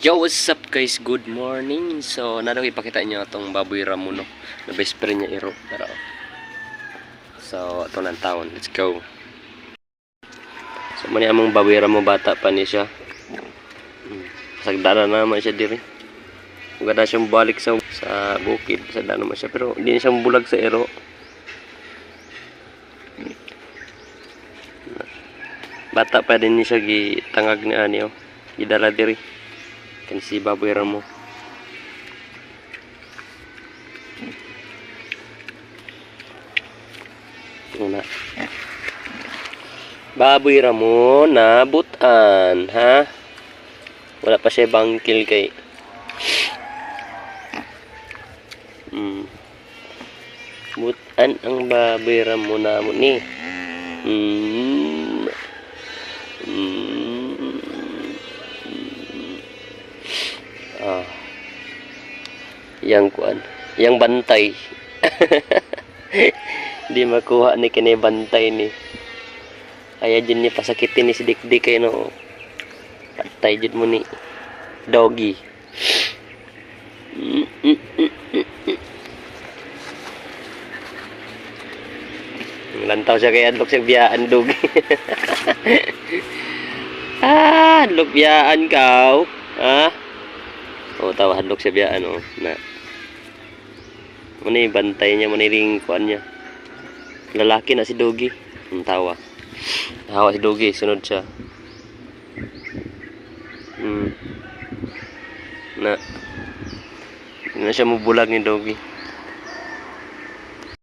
Yo, what's up guys? Good morning. So, nadong ipakita niyo itong baboy ramo, no? Na best friend niya iro. Pero, so, ito ng taon. Let's go. So, mani among baboy ramo, bata pa ni siya. Sagdana naman siya diri. Maganda siyang balik sa bukid. Sagdana naman siya. Pero, hindi na siya bulag sa iro. Bata pa din siya gitangag ni ani, oh. Gidala diri. Kan si baboy ramo. Una. Baboy ramo na butan, ha? Wala pa siya bangkil kay. Butan ang baboy ramo na mo ni. Yang kuan, yang bantay. Di makuha ni kini bantay ni. Aya dyan niya pasakitin ni si Dikdik kay no. Patay dyan mo ni doggy. Lantaw siya kay adlok siya biyaan doggy. Adlok biyaan kaw. O tawa hadlok siya biyaan, o na. Muna yung bantay niya, muna yung kuan niya. Lalaki na si Doggy. Ang tawa. Tawa si Doggy, sunod siya. Na. Hindi na siya mabulag ni Doggy.